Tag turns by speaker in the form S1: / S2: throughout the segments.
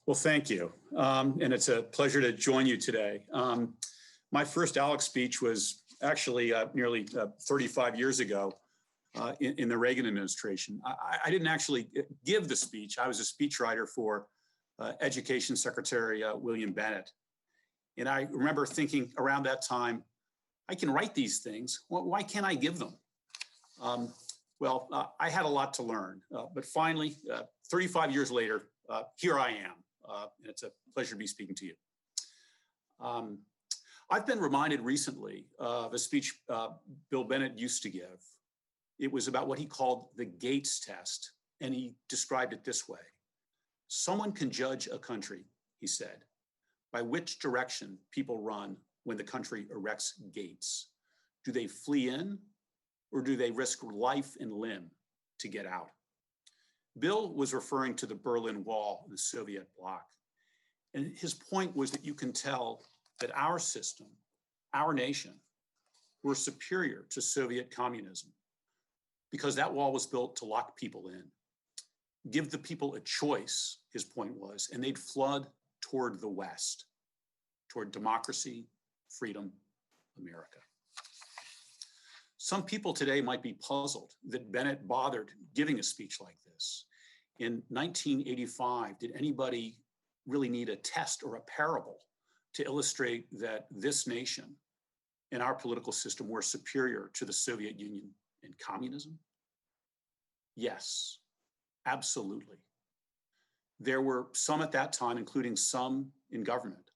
S1: Well, thank you. And it's a pleasure to join you today. My first ALEC speech was actually nearly 35 years ago in the Reagan administration. I didn't actually give the speech. I was a speechwriter for Education Secretary William Bennett. And I remember thinking around that time, I can write these things. Why can't I give them? I had a lot to learn, but finally, 35 years later, here I am. And it's a pleasure to be speaking to you. I've been reminded recently of a speech Bill Bennett used to give. It was about what he called the Gates test, and he described it this way. Someone can judge a country, he said, by which direction people run when the country erects gates. Do they flee in, or do they risk life and limb to get out? Bill was referring to the Berlin Wall, the Soviet bloc. And his point was that you can tell that our system, our nation, were superior to Soviet communism because that wall was built to lock people in. Give the people a choice, his point was, and they'd flood toward the West, toward democracy, freedom, America. Some people today might be puzzled that Bennett bothered giving a speech like this. In 1985, did anybody really need a test or a parable to illustrate that this nation and our political system were superior to the Soviet Union and communism? Yes, absolutely. There were some at that time, including some in government,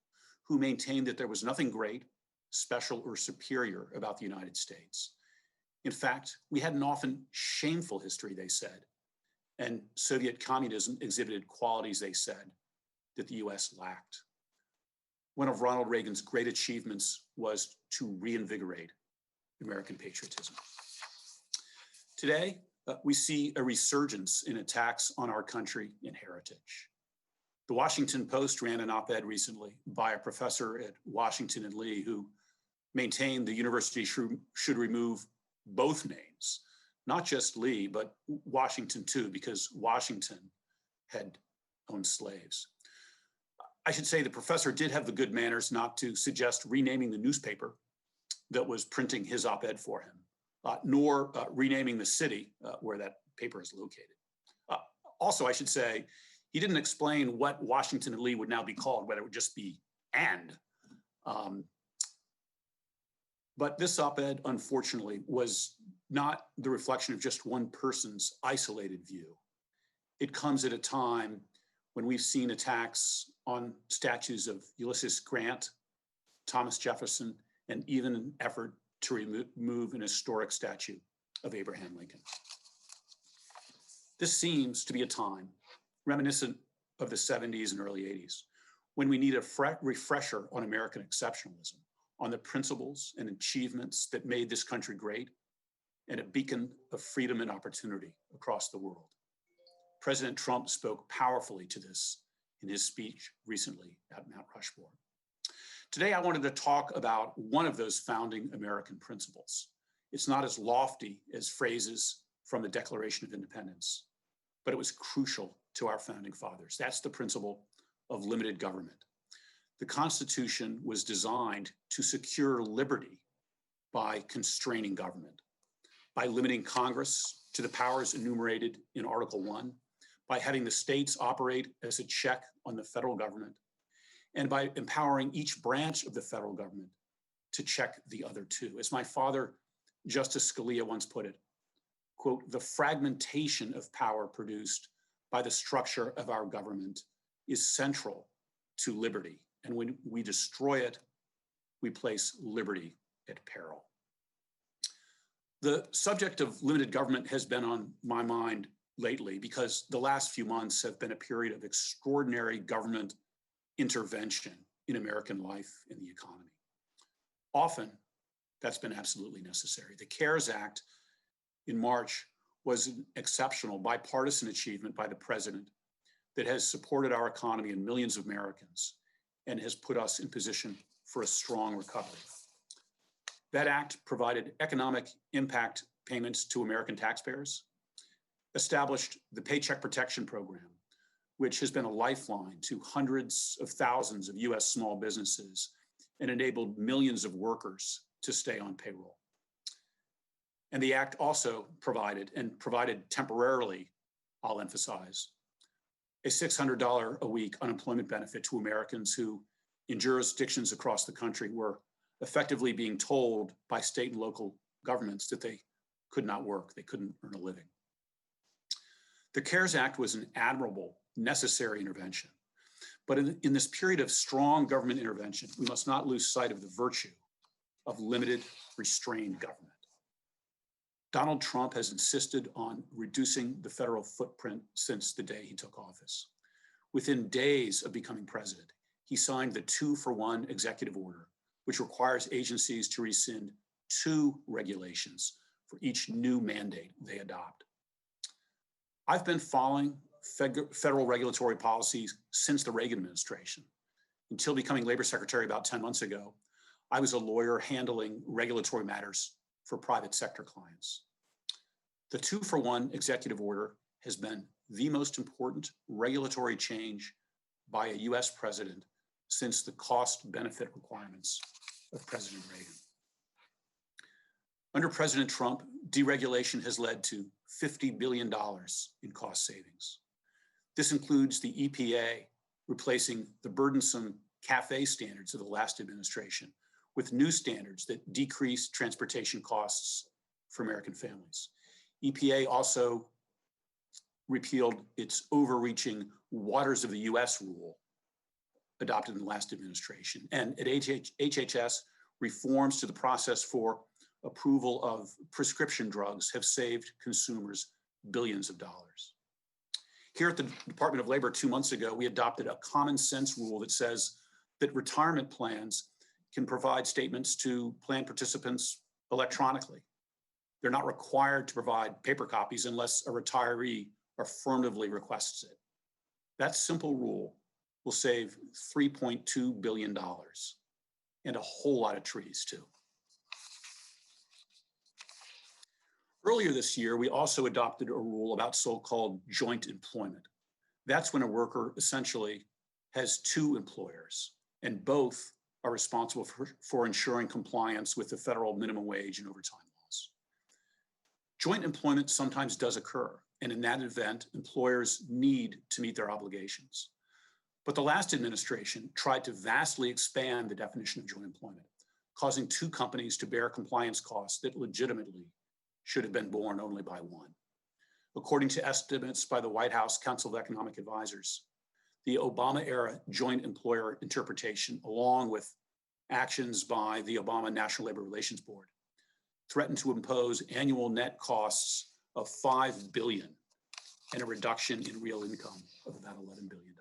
S1: who maintained that there was nothing great, special, or superior about the United States. In fact, we had an often shameful history, they said, and Soviet communism exhibited qualities, they said, that the US lacked. One of Ronald Reagan's great achievements was to reinvigorate American patriotism. Today, we see a resurgence in attacks on our country and heritage. The Washington Post ran an op-ed recently by a professor at Washington and Lee who maintained the university should remove both names, not just Lee, but Washington too, because Washington had owned slaves. I should say the professor did have the good manners not to suggest renaming the newspaper that was printing his op-ed for him, nor renaming the city where that paper is located. Also, I should say, he didn't explain what Washington and Lee would now be called, whether it would just be and. But this op-ed, unfortunately, was not the reflection of just one person's isolated view. It comes at a time when we've seen attacks on statues of Ulysses Grant, Thomas Jefferson, and even an effort to remove an historic statue of Abraham Lincoln. This seems to be a time reminiscent of the 70s and early 80s, when we need a refresher on American exceptionalism, on the principles and achievements that made this country great, and a beacon of freedom and opportunity across the world. President Trump spoke powerfully to this in his speech recently at Mount Rushmore. Today, I wanted to talk about one of those founding American principles. It's not as lofty as phrases from the Declaration of Independence, but it was crucial to our founding fathers. That's the principle of limited government. The Constitution was designed to secure liberty by constraining government, by limiting Congress to the powers enumerated in Article 1, by having the states operate as a check on the federal government, and by empowering each branch of the federal government to check the other two. As my father, Justice Scalia, once put it, quote, "The fragmentation of power produced by the structure of our government is central to liberty. And when we destroy it, we place liberty at peril." The subject of limited government has been on my mind lately because the last few months have been a period of extraordinary government intervention in American life and the economy. Often, that's been absolutely necessary. The CARES Act in March was an exceptional bipartisan achievement by the president that has supported our economy and millions of Americans and has put us in position for a strong recovery. That act provided economic impact payments to American taxpayers, established the Paycheck Protection Program, which has been a lifeline to hundreds of thousands of US small businesses and enabled millions of workers to stay on payroll. And the act also provided temporarily, I'll emphasize, a $600 a week unemployment benefit to Americans who, in jurisdictions across the country, were effectively being told by state and local governments that they could not work, they couldn't earn a living. The CARES Act was an admirable, necessary intervention. But in this period of strong government intervention, we must not lose sight of the virtue of limited, restrained government. Donald Trump has insisted on reducing the federal footprint since the day he took office. Within days of becoming president, he signed the 2-for-1 executive order, which requires agencies to rescind 2 regulations for each new mandate they adopt. I've been following federal regulatory policies since the Reagan administration. Until becoming labor secretary about 10 months ago, I was a lawyer handling regulatory matters for private sector clients. The 2-for-1 executive order has been the most important regulatory change by a US president since the cost-benefit requirements of President Reagan. Under President Trump, deregulation has led to $50 billion in cost savings. This includes the EPA replacing the burdensome CAFE standards of the last administration with new standards that decrease transportation costs for American families. EPA also repealed its overreaching waters of the US rule adopted in the last administration. And at HHS, reforms to the process for approval of prescription drugs have saved consumers billions of dollars. Here at the Department of Labor 2 months ago, we adopted a common sense rule that says that retirement plans can provide statements to plan participants electronically. They're not required to provide paper copies unless a retiree affirmatively requests it. That simple rule will save $3.2 billion and a whole lot of trees too. Earlier this year, we also adopted a rule about so-called joint employment. That's when a worker essentially has 2 employers, and both are responsible for ensuring compliance with the federal minimum wage and overtime laws. Joint employment sometimes does occur, and in that event, employers need to meet their obligations. But the last administration tried to vastly expand the definition of joint employment, causing 2 companies to bear compliance costs that legitimately should have been borne only by 1. According to estimates by the White House Council of Economic Advisors, the Obama-era joint employer interpretation, along with actions by the Obama National Labor Relations Board, threatened to impose annual net costs of $5 billion and a reduction in real income of about $11 billion.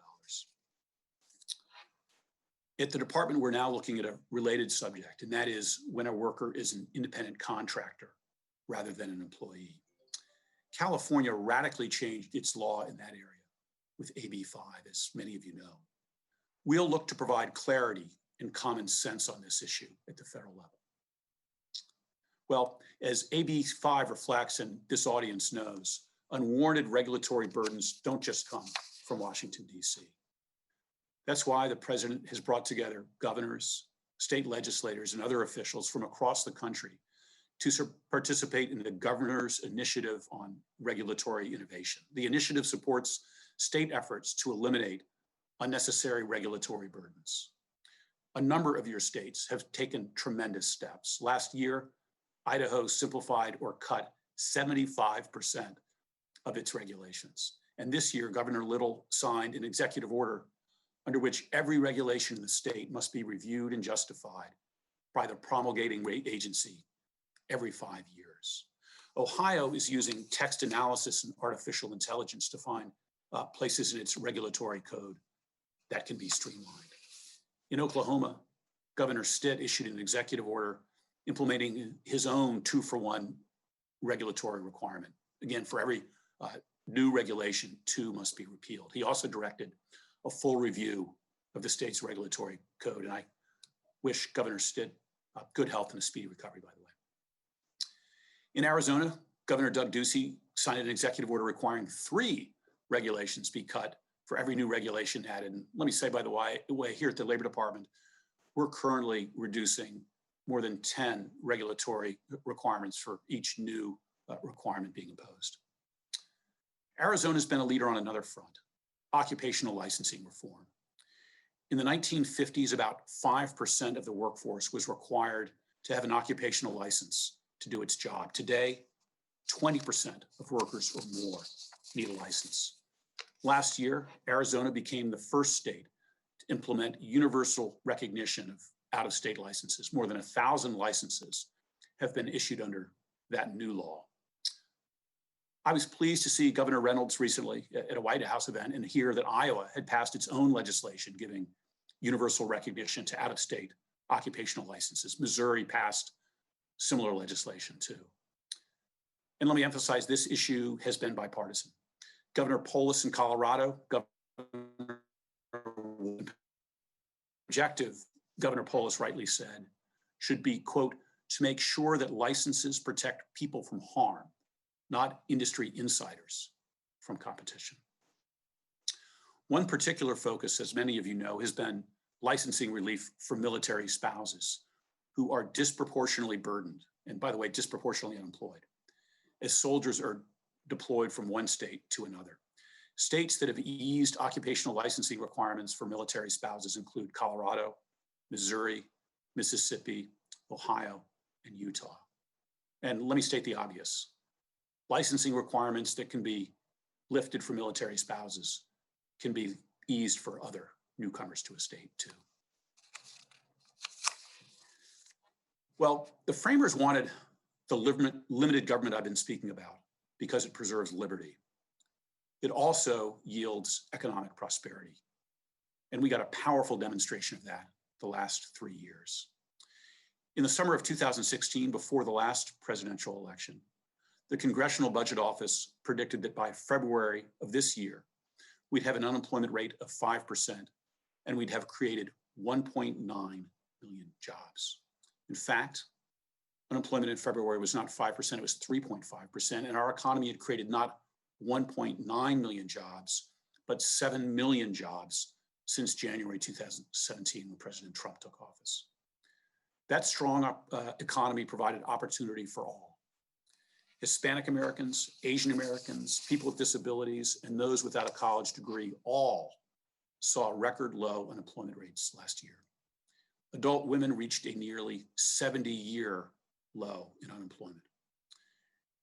S1: At the department, we're now looking at a related subject, and that is when a worker is an independent contractor rather than an employee. California radically changed its law in that area with AB 5, as many of you know. We'll look to provide clarity and common sense on this issue at the federal level. Well, as AB 5 reflects, and this audience knows, unwarranted regulatory burdens don't just come from Washington, D.C. That's why the president has brought together governors, state legislators, and other officials from across the country to participate in the Governor's Initiative on Regulatory Innovation. The initiative supports state efforts to eliminate unnecessary regulatory burdens. A number of your states have taken tremendous steps. Last year, Idaho simplified or cut 75% of its regulations. And this year, Governor Little signed an executive order under which every regulation in the state must be reviewed and justified by the promulgating agency every 5 years. Ohio is using text analysis and artificial intelligence to find places in its regulatory code that can be streamlined. In Oklahoma, Governor Stitt issued an executive order implementing his own 2-for-1 regulatory requirement. Again, for every new regulation, 2 must be repealed. He also directed a full review of the state's regulatory code, and I wish Governor Stitt good health and a speedy recovery, by the way. In Arizona, Governor Doug Ducey signed an executive order requiring 3 regulations be cut for every new regulation added. And let me say, by the way, here at the Labor Department, we're currently reducing more than 10 regulatory requirements for each new requirement being imposed. Arizona's been a leader on another front, occupational licensing reform. In the 1950s, about 5% of the workforce was required to have an occupational license to do its job. Today, 20% of workers or more need a license. Last year, Arizona became the first state to implement universal recognition of out-of-state licenses. More than 1,000 licenses have been issued under that new law. I was pleased to see Governor Reynolds recently at a White House event and hear that Iowa had passed its own legislation giving universal recognition to out-of-state occupational licenses. Missouri passed similar legislation too. And let me emphasize, this issue has been bipartisan. Governor Polis in Colorado, objective, Governor Polis rightly said, should be, quote, to make sure that licenses protect people from harm, not industry insiders from competition. One particular focus, as many of you know, has been licensing relief for military spouses who are disproportionately burdened, and by the way, disproportionately unemployed, as soldiers are deployed from one state to another. States that have eased occupational licensing requirements for military spouses include Colorado, Missouri, Mississippi, Ohio, and Utah. And let me state the obvious. Licensing requirements that can be lifted for military spouses can be eased for other newcomers to a state too. Well, the framers wanted the limited government I've been speaking about because it preserves liberty. It also yields economic prosperity. And we got a powerful demonstration of that the last 3 years. In the summer of 2016, before the last presidential election, the Congressional Budget Office predicted that by February of this year, we'd have an unemployment rate of 5%, and we'd have created 1.9 million jobs. In fact, unemployment in February was not 5%, it was 3.5%, and our economy had created not 1.9 million jobs, but 7 million jobs since January 2017 when President Trump took office. That strong economy provided opportunity for all. Hispanic Americans, Asian Americans, people with disabilities, and those without a college degree all saw record low unemployment rates last year. Adult women reached a nearly 70-year low in unemployment.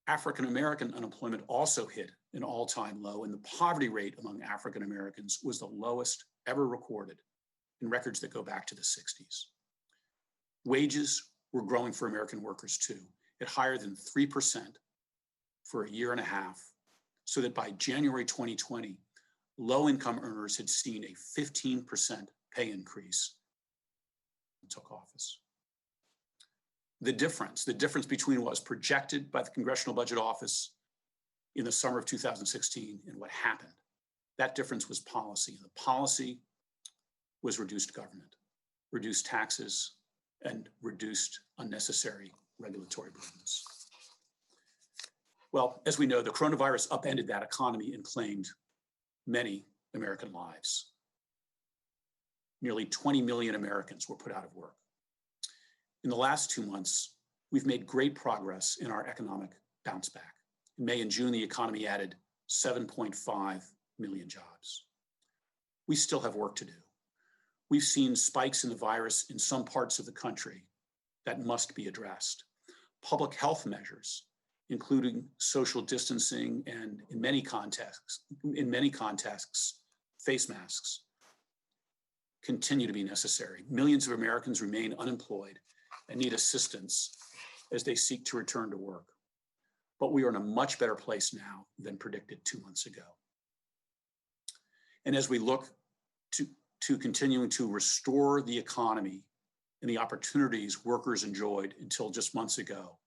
S1: African American unemployment also hit an all-time low, and the poverty rate among African Americans was the lowest ever recorded in records that go back to the 60s. Wages were growing for American workers too, at higher than 3% for a year and a half, so that by January 2020, low-income earners had seen a 15% pay increase and took office. The difference between what was projected by the Congressional Budget Office in the summer of 2016 and what happened, that difference was policy. And the policy was reduced government, reduced taxes, and reduced unnecessary regulatory burdens. Well, as we know, the coronavirus upended that economy and claimed many American lives. Nearly 20 million Americans were put out of work. In the last 2 months, we've made great progress in our economic bounce back. In May and June, the economy added 7.5 million jobs. We still have work to do. We've seen spikes in the virus in some parts of the country that must be addressed. Public health measures, including social distancing and in many contexts, face masks, continue to be necessary. Millions of Americans remain unemployed and need assistance as they seek to return to work. But we are in a much better place now than predicted 2 months ago. And as we look to continuing to restore the economy and the opportunities workers enjoyed until just months ago,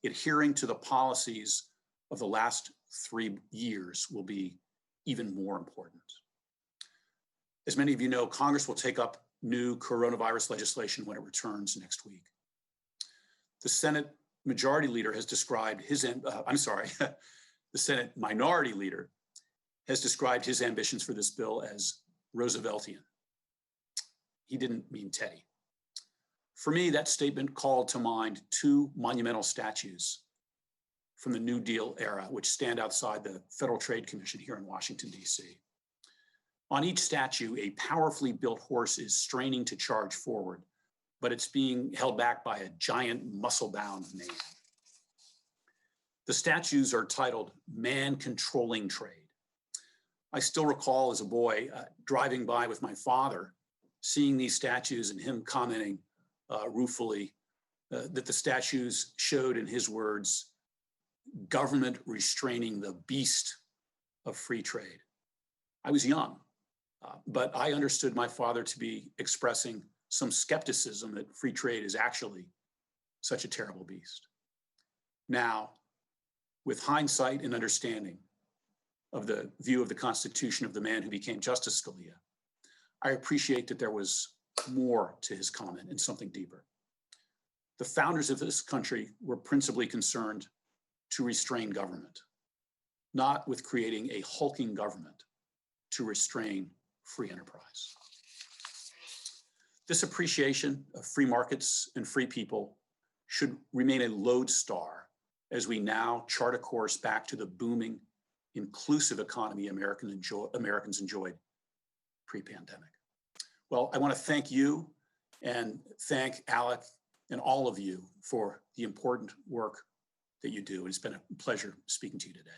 S1: adhering to the policies of the last 3 years will be even more important. As many of you know, Congress will take up new coronavirus legislation when it returns next week. The Senate Majority Leader has described the Senate Minority Leader has described his ambitions for this bill as Rooseveltian. He didn't mean Teddy. For me, that statement called to mind two monumental statues from the New Deal era, which stand outside the Federal Trade Commission here in Washington, D.C. On each statue, a powerfully built horse is straining to charge forward, but it's being held back by a giant muscle-bound man. The statues are titled Man Controlling Trade. I still recall as a boy driving by with my father, seeing these statues and him commenting ruefully that the statues showed, in his words, government restraining the beast of free trade. I was young, but I understood my father to be expressing some skepticism that free trade is actually such a terrible beast. Now, with hindsight and understanding of the view of the Constitution of the man who became Justice Scalia, I appreciate that there was more to his comment and something deeper. The founders of this country were principally concerned to restrain government, not with creating a hulking government to restrain free enterprise. This appreciation of free markets and free people should remain a lodestar as we now chart a course back to the booming, inclusive economy Americans enjoyed pre-pandemic. Well, I want to thank you and thank ALEC and all of you for the important work that you do. It's been a pleasure speaking to you today.